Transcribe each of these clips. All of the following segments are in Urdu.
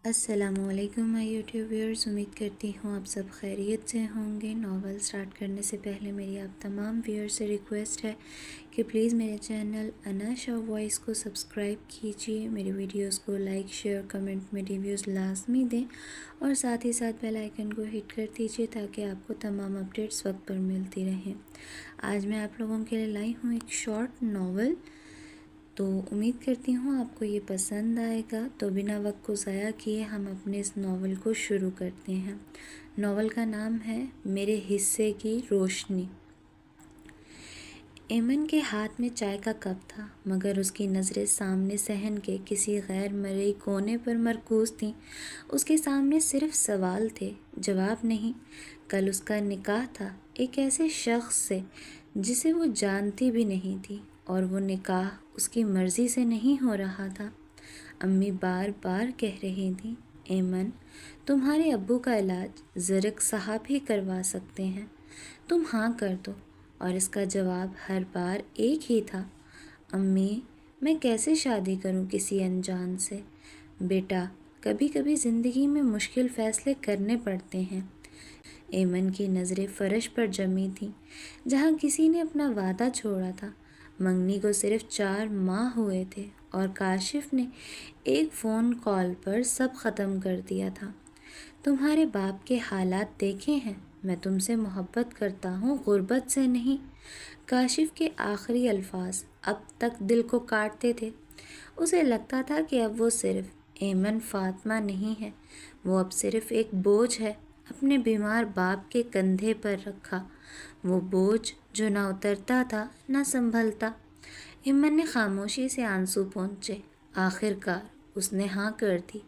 السلام علیکم مائی یوٹیوب ویورز، امید کرتی ہوں آپ سب خیریت سے ہوں گے۔ ناول سٹارٹ کرنے سے پہلے میری آپ تمام ویورز سے ریکویسٹ ہے کہ پلیز میرے چینل انا شاہ وائس کو سبسکرائب کیجیے، میری ویڈیوز کو لائک شیئر کمنٹ میں ریویوز لازمی دیں اور ساتھ ہی ساتھ بیل آئیکن کو ہٹ کر دیجیے تاکہ آپ کو تمام اپڈیٹس وقت پر ملتی رہیں۔ آج میں آپ لوگوں کے لیے لائی ہوں ایک شارٹ ناول، تو امید کرتی ہوں آپ کو یہ پسند آئے گا۔ تو بنا وقت کو ضائع کیے ہم اپنے اس ناول کو شروع کرتے ہیں۔ ناول کا نام ہے میرے حصے کی روشنی۔ ایمن کے ہاتھ میں چائے کا کپ تھا، مگر اس کی نظریں سامنے صحن کے کسی غیر مرئی کونے پر مرکوز تھیں۔ اس کے سامنے صرف سوال تھے، جواب نہیں۔ کل اس کا نکاح تھا ایک ایسے شخص سے جسے وہ جانتی بھی نہیں تھی، اور وہ نکاح اس کی مرضی سے نہیں ہو رہا تھا۔ امی بار بار کہہ رہی تھیں، ایمن، تمہارے ابو کا علاج زرق صاحب ہی کروا سکتے ہیں، تم ہاں کر دو۔ اور اس کا جواب ہر بار ایک ہی تھا، امی، میں کیسے شادی کروں کسی انجان سے؟ بیٹا، کبھی کبھی زندگی میں مشکل فیصلے کرنے پڑتے ہیں۔ ایمن کی نظریں فرش پر جمی تھیں جہاں کسی نے اپنا وعدہ چھوڑا تھا۔ منگنی کو صرف 4 ماہ ہوئے تھے اور کاشف نے ایک فون کال پر سب ختم کر دیا تھا۔ تمہارے باپ کے حالات دیکھے ہیں، میں تم سے محبت کرتا ہوں، غربت سے نہیں۔ کاشف کے آخری الفاظ اب تک دل کو کاٹتے تھے۔ اسے لگتا تھا کہ اب وہ صرف ایمن فاطمہ نہیں ہے، وہ اب صرف ایک بوجھ ہے، اپنے بیمار باپ کے کندھے پر رکھا، وہ بوجھ جو نہ اترتا تھا نہ سنبھلتا۔ ایمن نے خاموشی سے آنسو پونچھے۔ آخر کار اس نے ہاں کر دی،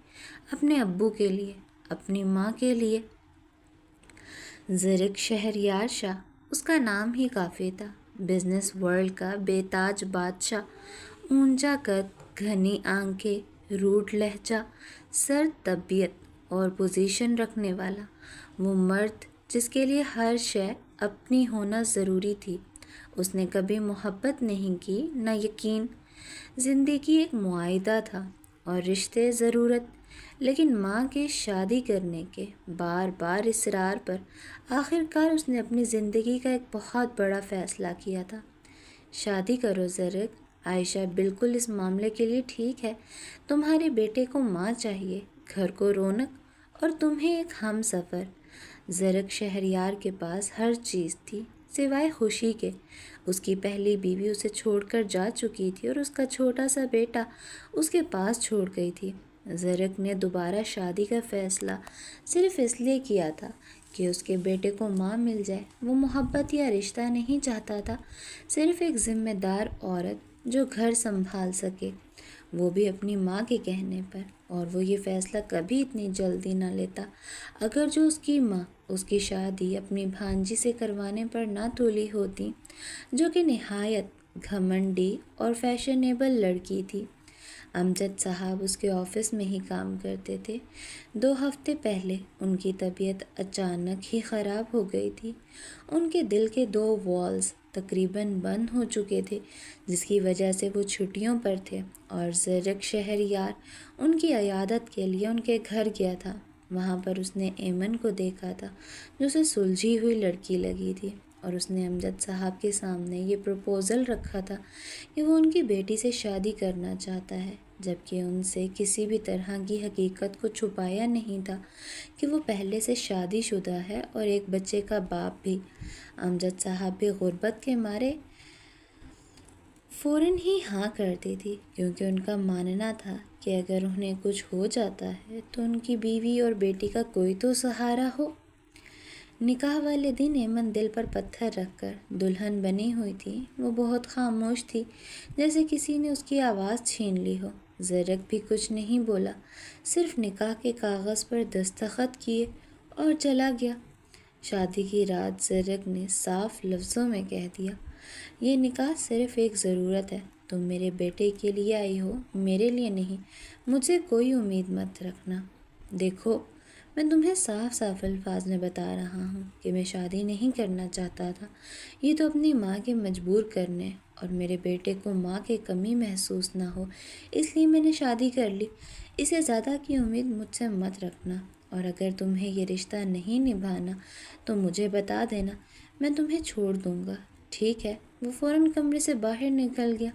اپنے ابو کے لیے، اپنی ماں کے لیے۔ زرق شہریار شاہ اس کا نام ہی کافی تھا، بزنس ورلڈ کا بے تاج بادشاہ، اونچا قد، گھنی آنکھیں، روٹ لہجہ، سرد طبیعت اور پوزیشن رکھنے والا، وہ مرد جس کے لیے ہر شے اپنی ہونا ضروری تھی۔ اس نے کبھی محبت نہیں کی، نہ یقین۔ زندگی ایک معاہدہ تھا اور رشتے ضرورت، لیکن ماں کے شادی کرنے کے بار بار اصرار پر آخر کار اس نے اپنی زندگی کا ایک بہت بڑا فیصلہ کیا تھا۔ شادی کرو زرق، عائشہ بالکل اس معاملے کے لیے ٹھیک ہے، تمہارے بیٹے کو ماں چاہیے، گھر کو رونق، اور تمہیں ایک ہم سفر۔ زرق شہریار کے پاس ہر چیز تھی سوائے خوشی کے۔ اس کی پہلی بیوی اسے چھوڑ کر جا چکی تھی اور اس کا چھوٹا سا بیٹا اس کے پاس چھوڑ گئی تھی۔ زرق نے دوبارہ شادی کا فیصلہ صرف اس لیے کیا تھا کہ اس کے بیٹے کو ماں مل جائے۔ وہ محبت یا رشتہ نہیں چاہتا تھا، صرف ایک ذمہ دار عورت جو گھر سنبھال سکے، وہ بھی اپنی ماں کے کہنے پر۔ اور وہ یہ فیصلہ کبھی اتنی جلدی نہ لیتا اگر جو اس کی ماں اس کی شادی اپنی بھانجی سے کروانے پر نہ تولی ہوتی، جو کہ نہایت گھمنڈی اور فیشنیبل لڑکی تھی۔ امجد صاحب اس کے آفس میں ہی کام کرتے تھے۔ 2 ہفتے پہلے ان کی طبیعت اچانک ہی خراب ہو گئی تھی۔ ان کے دل کے 2 والز تقریباً بند ہو چکے تھے، جس کی وجہ سے وہ چھٹیوں پر تھے، اور زرق شہریار ان کی عیادت کے لیے ان کے گھر گیا تھا۔ وہاں پر اس نے ایمن کو دیکھا تھا جو اسے سلجھی ہوئی لڑکی لگی تھی، اور اس نے امجد صاحب کے سامنے یہ پروپوزل رکھا تھا کہ وہ ان کی بیٹی سے شادی کرنا چاہتا ہے، جبکہ ان سے کسی بھی طرح کی حقیقت کو چھپایا نہیں تھا کہ وہ پہلے سے شادی شدہ ہے اور ایک بچے کا باپ بھی۔ امجد صاحب بھی غربت کے مارے فوراً ہی ہاں کرتی تھی، کیونکہ ان کا ماننا تھا کہ اگر انہیں کچھ ہو جاتا ہے تو ان کی بیوی اور بیٹی کا کوئی تو سہارا ہو۔ نکاح والے دن ایمن دل پر پتھر رکھ کر دلہن بنی ہوئی تھی۔ وہ بہت خاموش تھی، جیسے کسی نے اس کی آواز چھین لی ہو۔ زرق بھی کچھ نہیں بولا، صرف نکاح کے کاغذ پر دستخط کیے اور چلا گیا۔ شادی کی رات زرق نے صاف لفظوں میں کہہ دیا، یہ نکاح صرف ایک ضرورت ہے، تم میرے بیٹے کے لیے آئی ہو، میرے لیے نہیں۔ مجھ سے کوئی امید مت رکھنا۔ دیکھو، میں تمہیں صاف صاف الفاظ میں بتا رہا ہوں کہ میں شادی نہیں کرنا چاہتا تھا، یہ تو اپنی ماں کے مجبور کرنے اور میرے بیٹے کو ماں کی کمی محسوس نہ ہو، اس لیے میں نے شادی کر لی۔ اسے زیادہ کی امید مجھ سے مت رکھنا، اور اگر تمہیں یہ رشتہ نہیں نبھانا تو مجھے بتا دینا، میں تمہیں چھوڑ دوں گا، ٹھیک ہے؟ وہ فوراً کمرے سے باہر نکل گیا۔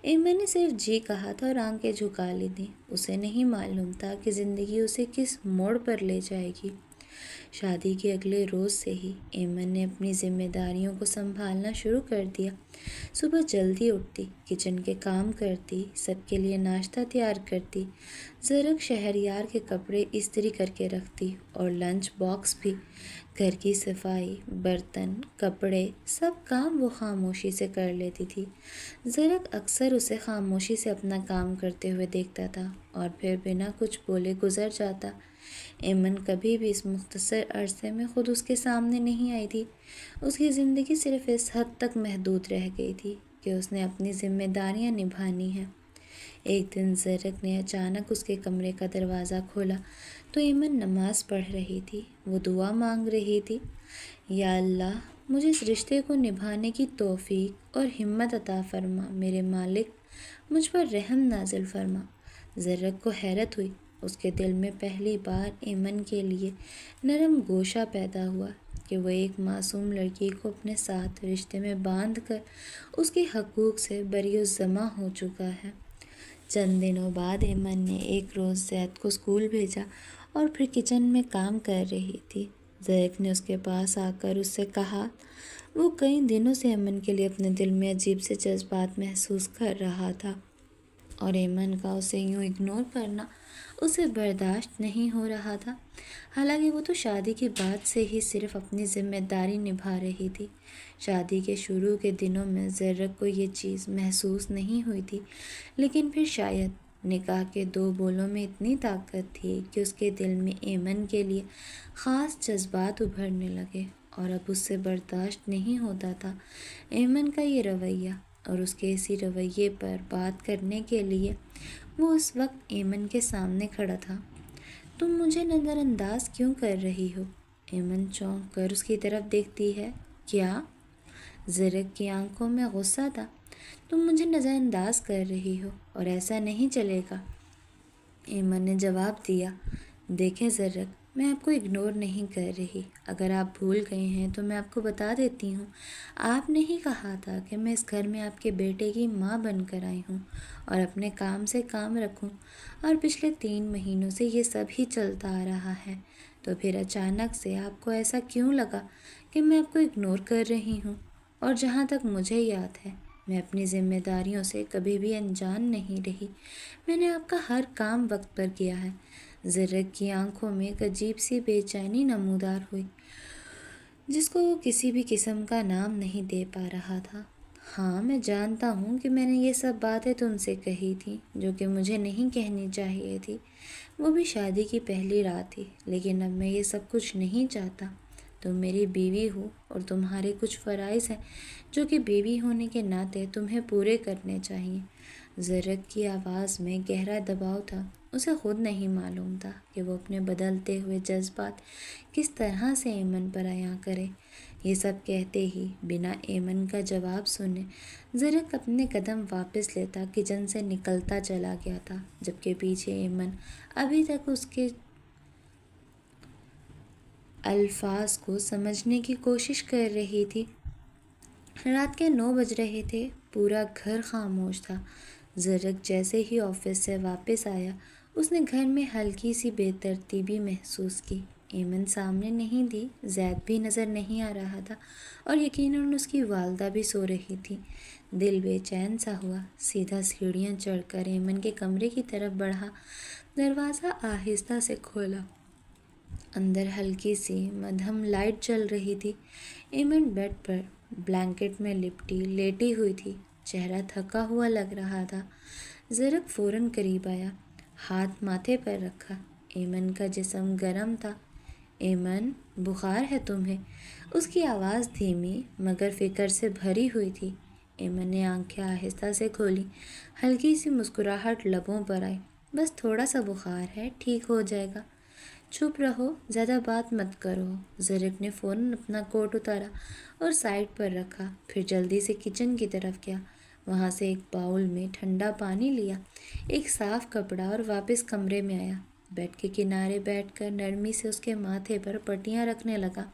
ایمن نے صرف جی کہا تھا اور آنکھیں جھکا لی تھیں۔ اسے نہیں معلوم تھا کہ زندگی اسے کس موڑ پر لے جائے گی۔ شادی کے اگلے روز سے ہی ایمن نے اپنی ذمہ داریوں کو سنبھالنا شروع کر دیا۔ صبح جلدی اٹھتی، کچن کے کام کرتی، سب کے لیے ناشتہ تیار کرتی، زرق شہریار کے کپڑے استری کر کے رکھتی اور لنچ باکس بھی۔ گھر کی صفائی، برتن، کپڑے، سب کام وہ خاموشی سے کر لیتی تھی۔ زرق اکثر اسے خاموشی سے اپنا کام کرتے ہوئے دیکھتا تھا اور پھر بنا کچھ بولے گزر جاتا۔ ایمن کبھی بھی اس مختصر عرصے میں خود اس کے سامنے نہیں آئی تھی۔ اس کی زندگی صرف اس حد تک محدود رہ گئی تھی کہ اس نے اپنی ذمہ داریاں نبھانی ہیں۔ ایک دن زرق نے اچانک اس کے کمرے کا دروازہ کھولا تو ایمن نماز پڑھ رہی تھی۔ وہ دعا مانگ رہی تھی، یا اللہ، مجھے اس رشتے کو نبھانے کی توفیق اور ہمت عطا فرما، میرے مالک، مجھ پر رحم نازل فرما۔ زرق کو حیرت ہوئی۔ اس کے دل میں پہلی بار ایمن کے لیے نرم گوشہ پیدا ہوا کہ وہ ایک معصوم لڑکی کو اپنے ساتھ رشتے میں باندھ کر اس کے حقوق سے بری الذمہ ہو چکا ہے۔ چند دنوں بعد ایمن نے ایک روز زید کو اسکول بھیجا اور پھر کچن میں کام کر رہی تھی۔ زید نے اس کے پاس آ کر اس سے کہا، وہ کئی دنوں سے ایمن کے لیے اپنے دل میں عجیب سے جذبات محسوس کر رہا تھا اور ایمن کا اسے یوں اگنور کرنا اسے برداشت نہیں ہو رہا تھا۔ حالانکہ وہ تو شادی کے بعد سے ہی صرف اپنی ذمہ داری نبھا رہی تھی۔ شادی کے شروع کے دنوں میں زرق کو یہ چیز محسوس نہیں ہوئی تھی، لیکن پھر شاید نکاح کے 2 بولوں میں اتنی طاقت تھی کہ اس کے دل میں ایمن کے لیے خاص جذبات ابھرنے لگے اور اب اس سے برداشت نہیں ہوتا تھا ایمن کا یہ رویہ، اور اس کے اسی رویے پر بات کرنے کے لیے وہ اس وقت ایمن کے سامنے کھڑا تھا۔ تم مجھے نظر انداز کیوں کر رہی ہو؟ ایمن چونک کر اس کی طرف دیکھتی ہے۔ کیا؟ زرق کی آنکھوں میں غصہ تھا۔ تم مجھے نظر انداز کر رہی ہو اور ایسا نہیں چلے گا۔ ایمن نے جواب دیا، دیکھیں زرق، میں آپ کو اگنور نہیں کر رہی۔ اگر آپ بھول گئے ہیں تو میں آپ کو بتا دیتی ہوں، آپ نے ہی کہا تھا کہ میں اس گھر میں آپ کے بیٹے کی ماں بن کر آئی ہوں اور اپنے کام سے کام رکھوں، اور پچھلے 3 مہینوں سے یہ سب ہی چلتا آ رہا ہے، تو پھر اچانک سے آپ کو ایسا کیوں لگا کہ میں آپ کو اگنور کر رہی ہوں؟ اور جہاں تک مجھے یاد ہے، میں اپنی ذمہ داریوں سے کبھی بھی انجان نہیں رہی۔ میں نے آپ کا ہر کام وقت پر کیا ہے۔ زرق کی آنکھوں میں ایک عجیب سی بے چینی نمودار ہوئی جس کو وہ کسی بھی قسم کا نام نہیں دے پا رہا تھا۔ ہاں، میں جانتا ہوں کہ میں نے یہ سب باتیں تم سے کہی تھیں جو کہ مجھے نہیں کہنی چاہیے تھی، وہ بھی شادی کی پہلی رات تھی، لیکن اب میں یہ سب کچھ نہیں چاہتا۔ تم میری بیوی ہو اور تمہارے کچھ فرائض ہیں جو کہ بیوی ہونے کے ناطے تمہیں پورے کرنے چاہیے۔ زرق کی آواز میں گہرا دباؤ تھا۔ اسے خود نہیں معلوم تھا کہ وہ اپنے بدلتے ہوئے جذبات کس طرح سے ایمن پر عیاں کرے۔ یہ سب کہتے ہی بنا ایمن کا جواب سنے زرق اپنے قدم واپس لیتا کچن سے نکلتا چلا گیا تھا، جبکہ پیچھے ایمن ابھی تک اس کے الفاظ کو سمجھنے کی کوشش کر رہی تھی۔ رات کے 9 بج رہے تھے۔ پورا گھر خاموش تھا۔ زرق جیسے ہی آفس سے واپس آیا، اس نے گھر میں ہلکی سی بے ترتیبی محسوس کی۔ ایمن سامنے نہیں تھی، زید بھی نظر نہیں آ رہا تھا اور یقیناً اس کی والدہ بھی سو رہی تھی۔ دل بے چین سا ہوا۔ سیدھا سیڑھیاں چڑھ کر ایمن کے کمرے کی طرف بڑھا۔ دروازہ آہستہ سے کھولا۔ اندر ہلکی سی مدھم لائٹ جل رہی تھی۔ ایمن بیڈ پر بلینکٹ میں لپٹی لیٹی ہوئی تھی، چہرہ تھکا ہوا لگ رہا تھا۔ زرق فوراً قریب آیا، ہاتھ ماتھے پر رکھا۔ ایمن کا جسم گرم تھا۔ ایمن، بخار ہے تمہیں؟ اس کی آواز دھیمی مگر فکر سے بھری ہوئی تھی۔ ایمن نے آنکھیں آہستہ سے کھولی، ہلکی سی مسکراہٹ لبوں پر آئی۔ بس تھوڑا سا بخار ہے، ٹھیک ہو جائے گا۔ چپ رہو، زیادہ بات مت کرو۔ زرق نے فوراً اپنا کوٹ اتارا اور سائڈ پر رکھا، پھر جلدی سے کچن کی طرف گیا۔ وہاں سے ایک باؤل میں ٹھنڈا پانی لیا، ایک صاف کپڑا اور واپس کمرے میں آیا۔ بیڈ کے کنارے بیٹھ کر نرمی سے اس کے ماتھے پر پٹیاں رکھنے لگا۔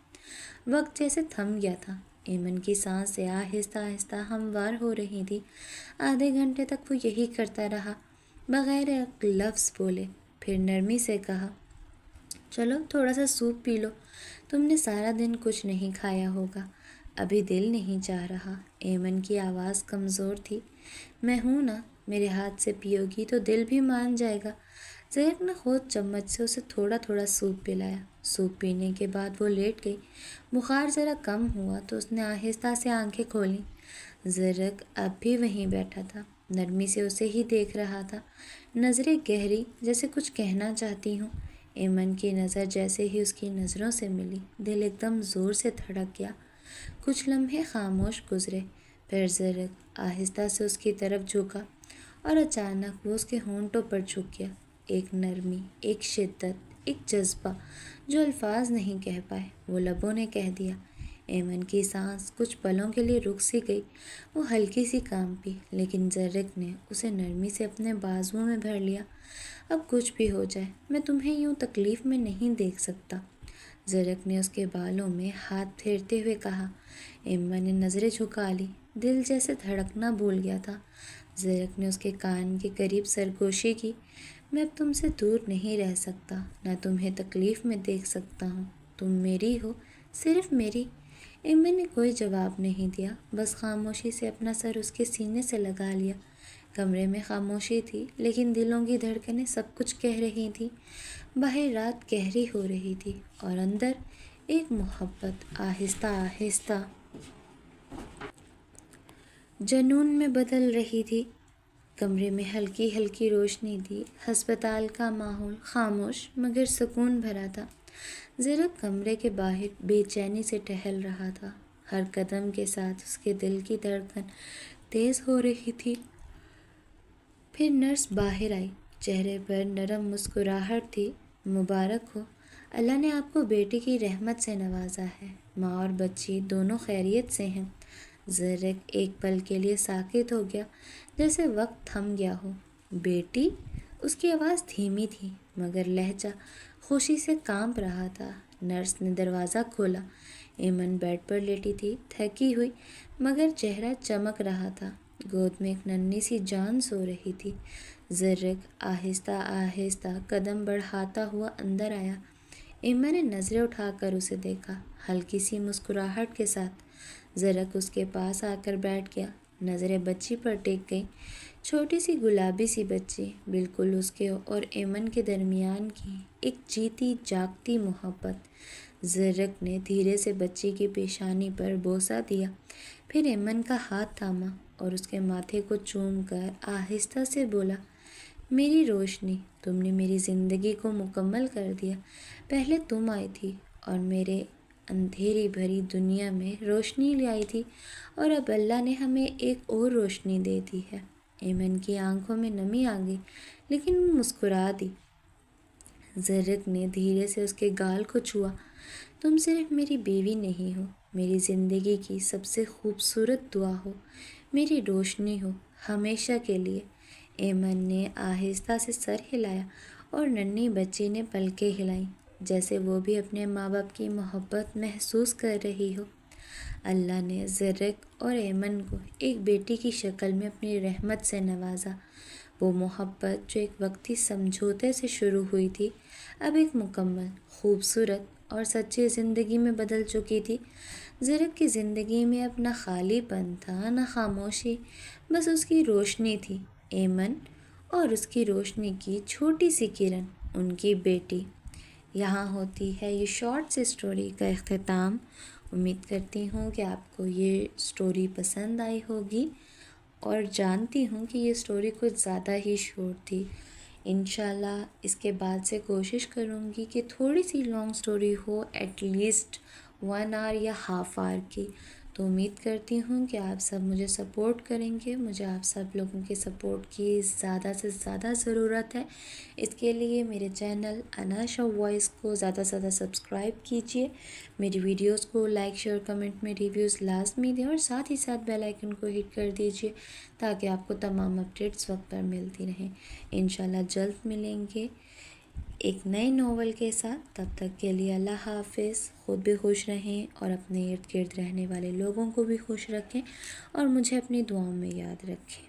وقت جیسے تھم گیا تھا۔ ایمن کی سانسیں آہستہ آہستہ ہموار ہو رہی تھی۔ آدھے گھنٹے تک وہ یہی کرتا رہا، بغیر ایک لفظ بولے۔ پھر نرمی سے کہا، چلو تھوڑا سا سوپ پی لو، تم نے سارا دن کچھ نہیں کھایا ہوگا، ابھی دل نہیں چاہ رہا۔ ایمن کی آواز کمزور تھی۔ میں ہوں نا، میرے ہاتھ سے پیو گی تو دل بھی مان جائے گا۔ زہر نے خود چمچ سے اسے تھوڑا تھوڑا سوپ پلایا۔ سوپ پینے کے بعد وہ لیٹ گئی۔ بخار ذرا کم ہوا تو اس نے آہستہ سے آنکھیں کھولیں۔ زرق اب بھی وہیں بیٹھا تھا، نرمی سے اسے ہی دیکھ رہا تھا، نظریں گہری جیسے کچھ کہنا چاہتی ہوں۔ ایمن کی نظر جیسے ہی اس کی نظروں سے ملی، دل ایک دم زور سے دھڑک گیا۔ کچھ لمحے خاموش گزرے، پھر زرق آہستہ سے اس کی طرف جھکا اور اچانک وہ اس کے ہونٹوں پر جھک گیا۔ ایک نرمی، ایک شدت، ایک جذبہ جو الفاظ نہیں کہہ پائے، وہ لبوں نے کہہ دیا۔ ایمن کی سانس کچھ پلوں کے لیے رک سی گئی، وہ ہلکی سی کانپی، لیکن زرق نے اسے نرمی سے اپنے بازوؤں میں بھر لیا۔ اب کچھ بھی ہو جائے، میں تمہیں یوں تکلیف میں نہیں دیکھ سکتا، زرق نے اس کے بالوں میں ہاتھ پھیرتے ہوئے کہا۔ ایمن نے نظریں جھکا لی، دل جیسے دھڑکنا بھول گیا تھا۔ زرق نے اس کے کان کے قریب سرگوشی کی۔ میں اب تم سے دور نہیں رہ سکتا، نہ تمہیں تکلیف میں دیکھ سکتا ہوں، تم میری ہو، صرف میری۔ ایمن نے کوئی جواب نہیں دیا، بس خاموشی سے اپنا سر اس کے سینے سے لگا لیا۔ کمرے میں خاموشی تھی، لیکن دلوں کی دھڑکنیں سب کچھ کہہ رہی تھیں۔ باہر رات گہری ہو رہی تھی اور اندر ایک محبت آہستہ آہستہ جنون میں بدل رہی تھی۔ کمرے میں ہلکی ہلکی روشنی تھی، ہسپتال کا ماحول خاموش مگر سکون بھرا تھا۔ زرق کمرے کے باہر بے چینی سے ٹہل رہا تھا، ہر قدم کے ساتھ اس کے دل کی دھڑکن تیز ہو رہی تھی۔ پھر نرس باہر آئی، چہرے پر نرم مسکراہٹ تھی۔ مبارک ہو، اللہ نے آپ کو بیٹی کی رحمت سے نوازا ہے، ماں اور بچی دونوں خیریت سے ہیں۔ زرق ایک پل کے لیے ساکت ہو گیا، جیسے وقت تھم گیا ہو۔ بیٹی؟ اس کی آواز دھیمی تھی، مگر لہجہ خوشی سے کانپ رہا تھا۔ نرس نے دروازہ کھولا۔ ایمن بیڈ پر لیٹی تھی، تھکی ہوئی، مگر چہرہ چمک رہا تھا۔ گود میں ایک ننھی سی جان سو رہی تھی۔ زرق آہستہ آہستہ قدم بڑھاتا ہوا اندر آیا۔ ایمن نے نظریں اٹھا کر اسے دیکھا، ہلکی سی مسکراہٹ کے ساتھ۔ زرق اس کے پاس آ کر بیٹھ گیا، نظریں بچی پر ٹک گئیں، چھوٹی سی گلابی سی بچی، بالکل اس کے اور ایمن کے درمیان کی ایک جیتی جاگتی محبت۔ زرق نے دھیرے سے بچی کی پیشانی پر بوسہ دیا، پھر ایمن کا ہاتھ تھاما اور اس کے ماتھے کو چوم کر آہستہ سے بولا، میری روشنی، تم نے میری زندگی کو مکمل کر دیا۔ پہلے تم آئی تھی اور میرے اندھیری بھری دنیا میں روشنی لائی تھی، اور اب اللہ نے ہمیں ایک اور روشنی دے دی ہے۔ ایمن کی آنکھوں میں نمی آ گئی، لیکن وہ مسکرا دی۔ زرق نے دھیرے سے اس کے گال کو چھوا۔ تم صرف میری بیوی نہیں ہو، میری زندگی کی سب سے خوبصورت دعا ہو، میری روشنی ہو، ہمیشہ کے لیے۔ ایمن نے آہستہ سے سر ہلایا اور ننھی بچی نے پلکیں ہلائیں، جیسے وہ بھی اپنے ماں باپ کی محبت محسوس کر رہی ہو۔ اللہ نے زرق اور ایمن کو ایک بیٹی کی شکل میں اپنی رحمت سے نوازا۔ وہ محبت جو ایک وقتی سمجھوتے سے شروع ہوئی تھی، اب ایک مکمل، خوبصورت اور سچی زندگی میں بدل چکی تھی۔ زرق کی زندگی میں اب نہ خالی پن تھا، نہ خاموشی، بس اس کی روشنی تھی، ایمن، اور اس کی روشنی کی چھوٹی سی کرن، ان کی بیٹی۔ یہاں ہوتی ہے یہ شارٹ سی اسٹوری کا اختتام۔ امید کرتی ہوں کہ آپ کو یہ اسٹوری پسند آئی ہوگی، اور جانتی ہوں کہ یہ اسٹوری کچھ زیادہ ہی شارٹ تھی۔ انشاءاللہ اس کے بعد سے کوشش کروں گی کہ تھوڑی سی لانگ اسٹوری ہو، ایٹ لیسٹ 1 آور یا ½ آور کی، تو امید کرتی ہوں کہ آپ سب مجھے سپورٹ کریں گے. مجھے آپ سب لوگوں کے سپورٹ کی زیادہ سے زیادہ ضرورت ہے. اس کے لیے میرے چینل اناشا وائس کو زیادہ سے زیادہ سبسکرائب کیجیے. میری ویڈیوز کو لائک شیئر کمنٹ میں ریویوز لازمی دیں اور ساتھ ہی ساتھ بیل آئیکن کو ہٹ کر دیجیے تاکہ آپ کو تمام اپڈیٹس وقت پر ملتی رہیں. انشاءاللہ جلد ملیں گے ایک نئے ناول کے ساتھ. تب تک کے لیے اللہ حافظ. خود بھی خوش رہیں اور اپنے ارد گرد رہنے والے لوگوں کو بھی خوش رکھیں اور مجھے اپنی دعاؤں میں یاد رکھیں.